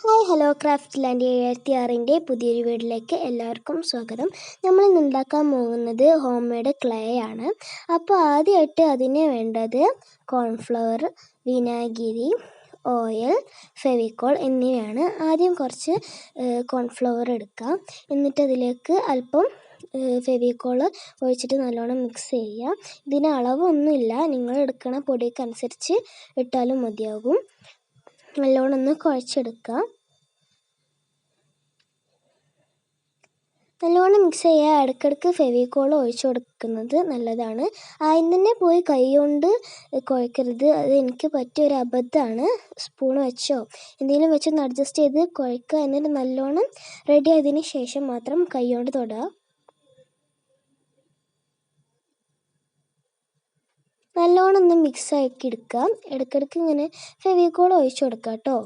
Hi hello craft land 76ൻ്റെ പുതിയൊരു വീഡിയോയിലേക്ക് എല്ലാവർക്കും സ്വാഗതം. നമ്മളിന്ന് ഉണ്ടാക്കാൻ പോകുന്നത് ഹോം മെയ്ഡ് ക്ലേ ആണ്. അപ്പോൾ ആദ്യമായിട്ട് അതിന് വേണ്ടത് കോൺഫ്ലവർ, വിനാഗിരി, ഓയിൽ, ഫെവിക്കോൾ എന്നിവയാണ്. ആദ്യം കുറച്ച് കോൺഫ്ലവർ എടുക്കാം. എന്നിട്ട് അതിലേക്ക് അല്പം ഫെവിക്കോൾ ഒഴിച്ചിട്ട് നല്ലോണം മിക്സ് ചെയ്യുക. ഇതിന് അളവൊന്നുമില്ല, നിങ്ങൾ എടുക്കണ പൊടിക്കനുസരിച്ച് ഇട്ടാലും മതിയാകും. നല്ലോണം ഒന്ന് കുഴച്ചെടുക്കുക. നല്ലോണം മിക്സ് ചെയ്യുക. ഇടയ്ക്കിടയ്ക്ക് ഫെവിക്കോൾ ഒഴിച്ചു കൊടുക്കുന്നത് നല്ലതാണ്. ആദ്യം തന്നെ പോയി കൈ കൊണ്ട് കുഴക്കരുത്. അത് എനിക്ക് പറ്റിയൊരു അബദ്ധമാണ്. സ്പൂൺ വെച്ചോ എന്തെങ്കിലും വെച്ചൊന്ന് അഡ്ജസ്റ്റ് ചെയ്ത് കുഴക്കുക. എന്നിട്ട് നല്ലോണം റെഡി ആയതിന് ശേഷം മാത്രം കൈ കൊണ്ട് തൊടുക. നല്ലോണം ഒന്ന് മിക്സ് ആക്കി എടുക്കുക. ഇടയ്ക്കിടയ്ക്ക് ഇങ്ങനെ ഫെവിക്കോൾ ഒഴിച്ചു കൊടുക്കുക കേട്ടോ.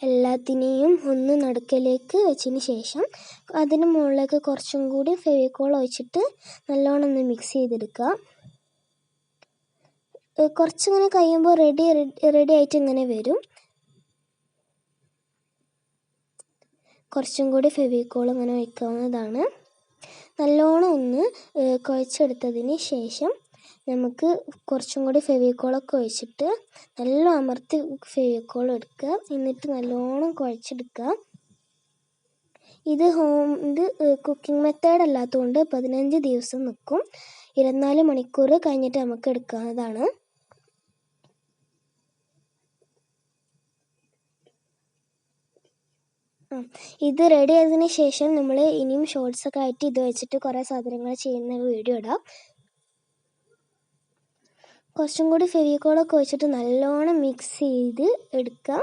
എല്ലാത്തിനെയും ഒന്ന് നടുക്കിലേക്ക് വെച്ചതിന് ശേഷം അതിന് മുകളിലേക്ക് കുറച്ചും കൂടി ഫെവിക്കോൾ ഒഴിച്ചിട്ട് നല്ലോണം ഒന്ന് മിക്സ് ചെയ്തെടുക്കുക. കുറച്ചിങ്ങനെ കഴിയുമ്പോൾ റെഡി ആയിട്ട് ഇങ്ങനെ വരും. കുറച്ചും കൂടി ഫെവിക്കോൾ ഇങ്ങനെ ഒഴിക്കാവുന്നതാണ്. നല്ലോണം ഒന്ന് കുഴച്ചെടുത്തതിന് ശേഷം നമുക്ക് കുറച്ചും കൂടി ഫെവിക്കോളൊക്കെ ഒഴിച്ചിട്ട് നല്ല അമർത്തി ഫെവിക്കോൾ എടുക്കുക. എന്നിട്ട് നല്ലോണം കുഴച്ചെടുക്കുക. ഇത് കുക്കിംഗ് മെത്തേഡ് അല്ലാത്തതുകൊണ്ട് 15 ദിവസം നിൽക്കും. 24 മണിക്കൂർ കഴിഞ്ഞിട്ട് നമുക്ക് എടുക്കാവുന്നതാണ്. ഇത് റെഡി ആയതിനു ശേഷം നമ്മൾ ഇനിയും ഷോർട്സൊക്കെ ആയിട്ട് ഇത് വെച്ചിട്ട് കുറേ സാധനങ്ങൾ ചെയ്യുന്ന വീഡിയോ ഇടാം. കുറച്ചും കൂടി ഫെവിക്കോളൊക്കെ വെച്ചിട്ട് നല്ലോണം മിക്സ് ചെയ്ത് എടുക്കാം.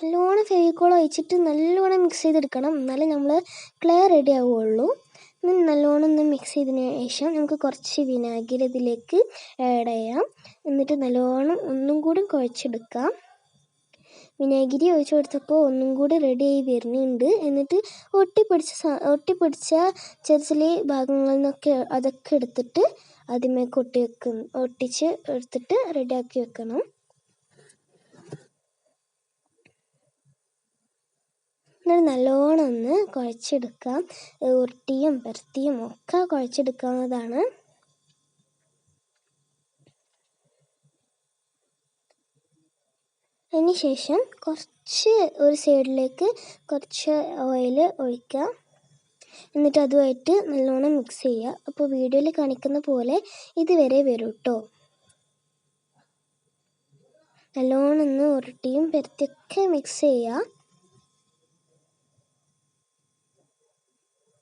നല്ലോണം ഫെവിക്കോൾ ഒഴിച്ചിട്ട് നല്ലോണം മിക്സ് ചെയ്തെടുക്കണം. എന്നാലേ നമ്മൾ ക്ലേ റെഡി ആവുകയുള്ളൂ. നല്ലോണം ഒന്ന് മിക്സ് ചെയ്തതിന് ശേഷം നമുക്ക് കുറച്ച് വിനാഗിരി ഇതിലേക്ക് ആഡ് ചെയ്യാം. എന്നിട്ട് നല്ലോണം ഒന്നും കൂടി കുഴച്ചെടുക്കാം. വിനാഗിരി ഒഴിച്ചു കൊടുത്തപ്പോൾ ഒന്നും കൂടി റെഡി ആയി വരുന്നുണ്ട്. എന്നിട്ട് ഒട്ടിപ്പിടിച്ച ചെറിയ ഭാഗങ്ങളിൽ നിന്നൊക്കെ അതൊക്കെ എടുത്തിട്ട് അതിന്മേൽ ഒട്ടിച്ച് എടുത്തിട്ട് റെഡിയാക്കി വെക്കണം. എന്നിട്ട് നല്ലോണം ഒന്ന് കുഴച്ചെടുക്കാം. ഉരുട്ടിയും പരത്തിയും ഒക്കെ കുഴച്ചെടുക്കാവുന്നതാണ്. അതിന് ശേഷം കുറച്ച് ഒരു സൈഡിലേക്ക് കുറച്ച് ഓയിൽ ഒഴിക്കുക. എന്നിട്ട് അതുമായിട്ട് നല്ലോണം മിക്സ് ചെയ്യുക. അപ്പോൾ വീഡിയോയിൽ കാണിക്കുന്ന പോലെ ഇതുവരെ വരും കേട്ടോ. നല്ലോണം ഒന്ന് ഉരുട്ടിയും പരത്തിയൊക്കെ മിക്സ് ചെയ്യുക.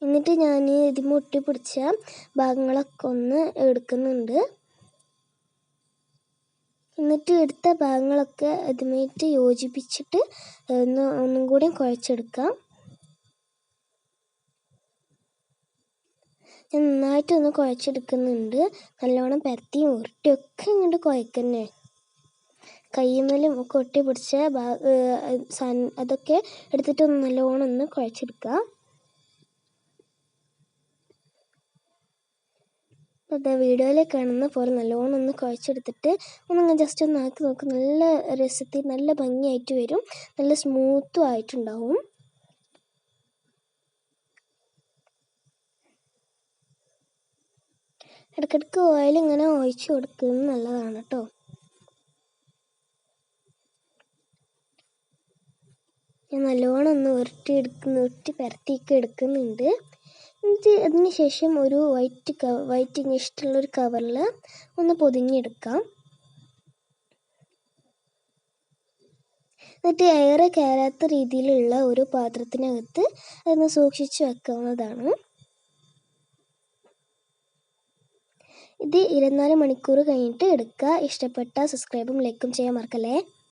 എന്നിട്ട് ഞാൻ ഇതിന് ഒട്ടിപ്പിടിച്ച ഭാഗങ്ങളൊക്കെ ഒന്ന് എടുക്കുന്നുണ്ട്. എന്നിട്ട് എടുത്ത ഭാഗങ്ങളൊക്കെ അതുമായിട്ട് യോജിപ്പിച്ചിട്ട് ഒന്നും കൂടി കുഴച്ചെടുക്കാം. ഞാൻ നന്നായിട്ടൊന്ന് കുഴച്ചെടുക്കുന്നുണ്ട്. നല്ലോണം പരത്തിയും ഉരുട്ടിയൊക്കെ ഇങ്ങോട്ട് കുഴക്കുന്നേ. കയ്യുമ്മലും ഒക്കെ ഒട്ടിപ്പിടിച്ച അതൊക്കെ എടുത്തിട്ട് നല്ലോണം ഒന്ന് കുഴച്ചെടുക്കുക. അപ്പോൾ വീഡിയോയിൽ കാണുന്ന പോലെ നല്ലോണം ഒന്ന് കുഴച്ചെടുത്തിട്ട് ഒന്ന് ജസ്റ്റ് ഒന്ന് ആക്കി നോക്ക്. നല്ല രസത്തിൽ നല്ല ഭംഗിയായിട്ട് വരും. നല്ല സ്മൂത്തും ആയിട്ടുണ്ടാവും. ഇടയ്ക്കിടയ്ക്ക് ഓയിൽ ഇങ്ങനെ ഒഴിച്ച് കൊടുക്കുന്നത് നല്ലതാണ് കേട്ടോ. ഞാൻ നല്ലോണം ഒന്ന് ഉരുട്ടി പരത്തിയൊക്കെ എടുക്കുന്നുണ്ട്. എന്നിട്ട് അതിന് ശേഷം ഒരു വൈറ്റ് ഇഷ്ടമുള്ളൊരു കവറിൽ ഒന്ന് പൊതിഞ്ഞെടുക്കാം. എന്നിട്ട് എയർ കയറാത്ത രീതിയിലുള്ള ഒരു പാത്രത്തിനകത്ത് അതൊന്ന് സൂക്ഷിച്ച് വെക്കാവുന്നതാണ്. ഇത് 24 മണിക്കൂർ കഴിഞ്ഞിട്ട് എടുക്കുക. ഇഷ്ടപ്പെട്ട സബ്സ്ക്രൈബും ലൈക്കും ചെയ്യാൻ മറക്കല്ലേ.